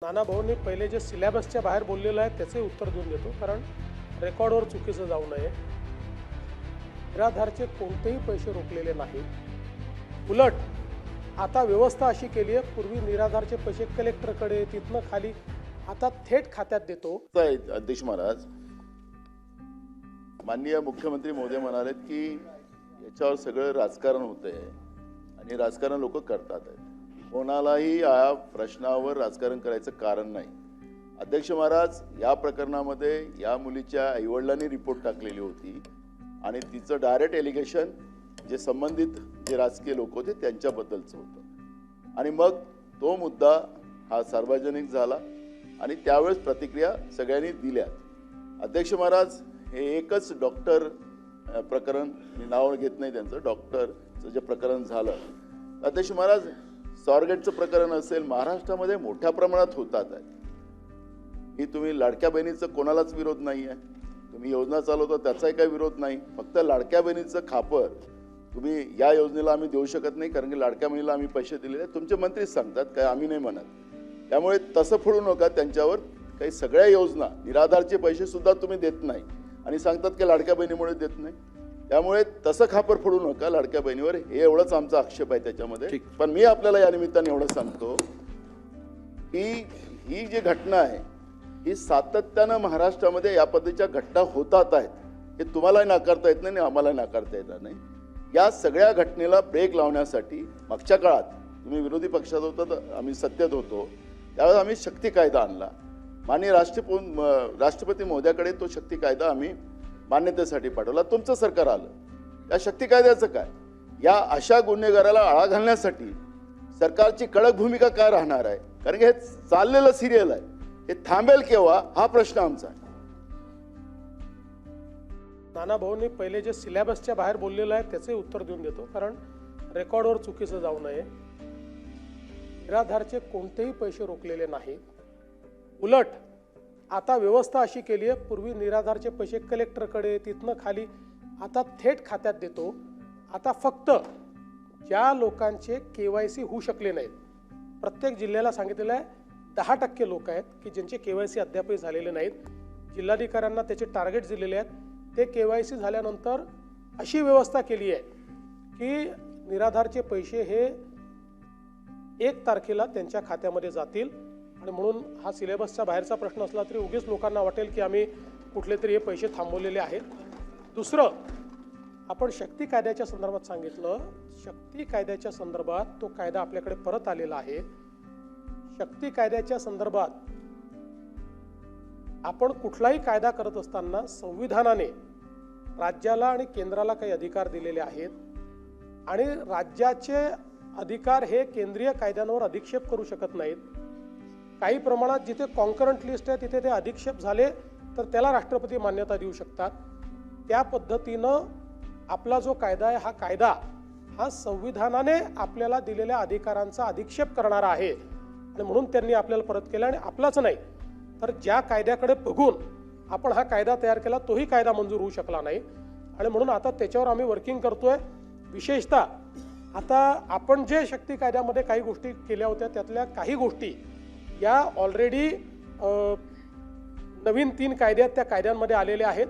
नाना भाऊंनी पहिले जे सिलेबसच्या बाहेर बोललेलं आहे त्याचे उत्तर देऊन देतो, कारण रेकॉर्डवर चुकीचं जाऊ नये। निराधारचे कोणतेही पैसे रोखलेले नाहीत। उलट आता व्यवस्था अशी केली आहे, पूर्वी निराधारचे पैसे कलेक्टरकडे, तिथनं खाली, आता थेट खात्यात देतो। अध्यक्ष महाराज, माननीय मुख्यमंत्री महोदय म्हणाले की याच्यावर सगळं राजकारण होतंय आणि राजकारण लोक करतात आहेत। कोणालाही या प्रश्नावर राजकारण करायचं कारण नाही। अध्यक्ष महाराज, या प्रकरणामध्ये या मुलीच्या आईवडिलांनी रिपोर्ट टाकलेली होती आणि तिचं डायरेक्ट एलिगेशन जे संबंधित जे राजकीय लोक होते त्यांच्याबद्दलचं होतं आणि मग तो मुद्दा हा सार्वजनिक झाला आणि त्यावेळेस प्रतिक्रिया सगळ्यांनी दिल्या। अध्यक्ष महाराज, हे एकच डॉक्टर प्रकरण, मी नाव घेत नाही त्यांचं, डॉक्टरचं जे प्रकरण झालं, अध्यक्ष महाराज, स्वारगेटचं प्रकरण असेल, महाराष्ट्रामध्ये मोठ्या प्रमाणात होतात आहे। ही तुम्ही लाडक्या बहिणीचं कोणालाच विरोध नाही आहे, तुम्ही योजना चालवता त्याचाही काही विरोध नाही, फक्त लाडक्या बहिणीचं खापर तुम्ही या योजनेला आम्ही देऊ शकत नाही कारण की लाडक्या बहिणीला आम्ही पैसे दिलेले, तुमचे मंत्रीच सांगतात, काय आम्ही नाही म्हणत। त्यामुळे तसं फोडू नका त्यांच्यावर। काही सगळ्या योजना, निराधारचे पैसे सुद्धा तुम्ही देत नाही आणि सांगतात की लाडक्या बहिणीमुळे देत नाही, त्यामुळे तसं खापर फोडू नका लाडक्या बहिणीवर, हे एवढंच आमचा आक्षेप आहे त्याच्यामध्ये। पण मी आपल्याला या निमित्ताने एवढं सांगतो की ही जी घटना आहे ही सातत्यानं महाराष्ट्रामध्ये या पद्धतीच्या घटना होतात आहेत, हे तुम्हालाही नाकारता येत नाही आणि आम्हालाही नाकारता येणार नाही। या सगळ्या घटनेला ब्रेक लावण्यासाठी मागच्या काळात तुम्ही विरोधी पक्षात होता तर आम्ही सत्तेत होतो, त्यावेळेस आम्ही शक्ती कायदा आणला। माननीय राष्ट्रपती महोदयाकडे तो शक्ती कायदा आम्ही मान्यतेसाठी पाठवला, तुमचं सरकार आलं। या शक्ती कायद्याचं काय? या अशा गुन्हेगाराला आळा घालण्यासाठी सरकारची कडक भूमिका काय राहणार आहे? कारण की हे चाललेलं सिरियल आहे, हे थांबेल केव्हा हा प्रश्न आमचा आहे। नाना भाऊंनी पहिले जे सिलेबसच्या बाहेर बोललेलं आहे त्याचे उत्तर देऊन देतो, कारण रेकॉर्डवर चुकीचं जाऊ नये। निराधारचे कोणतेही पैसे रोखलेले नाहीत। उलट आता व्यवस्था अशी केली आहे, पूर्वी निराधारचे पैसे कलेक्टरकडे, तिथनं खाली, आता थेट खात्यात देतो। आता फक्त ज्या लोकांचे KYC होऊ शकले नाहीत, प्रत्येक जिल्ह्याला सांगितलेलं आहे 10% लोक आहेत की ज्यांचे KYC अद्यापही झालेले नाहीत, जिल्हाधिकाऱ्यांना त्याचे टार्गेट दिलेले आहेत। ते KYC झाल्यानंतर अशी व्यवस्था केली आहे की निराधारचे पैसे हे 1 तारखेला त्यांच्या खात्यामध्ये जातील। आणि म्हणून हा सिलेबसचा बाहेरचा प्रश्न असला तरी उगीच लोकांना वाटेल की आम्ही कुठले तरी हे पैसे थांबवलेले आहेत। दुसरं, आपण शक्ती कायद्याच्या संदर्भात सांगितलं, शक्ती कायद्याच्या संदर्भात तो कायदा आपल्याकडे परत आलेला आहे। शक्ती कायद्याच्या संदर्भात आपण कुठलाही कायदा करत असताना संविधानाने राज्याला आणि केंद्राला काही अधिकार दिलेले आहेत आणि राज्याचे अधिकार हे केंद्रीय कायद्यांवर अधिक्षेप करू शकत नाहीत। काही प्रमाणात जिथे कॉन्करंट लिस्ट आहे तिथे ते अधिक्षेप झाले तर त्याला राष्ट्रपती मान्यता देऊ शकतात। त्या पद्धतीनं आपला जो कायदा आहे, हा कायदा हा संविधानाने आपल्याला दिलेल्या अधिकारांचा अधिक्षेप करणारा आहे आणि म्हणून त्यांनी आपल्याला परत केला। आणि आपलाच नाही तर ज्या कायद्याकडे बघून आपण हा कायदा तयार केला तोही कायदा मंजूर होऊ शकला नाही आणि म्हणून आता त्याच्यावर आम्ही वर्किंग करतोय। विशेषतः आता आपण जे शक्ती कायद्यामध्ये काही गोष्टी केल्या होत्या त्यातल्या काही गोष्टी या ऑलरेडी नवीन 3 कायद्यात त्या कायद्यांमध्ये आलेल्या आहेत।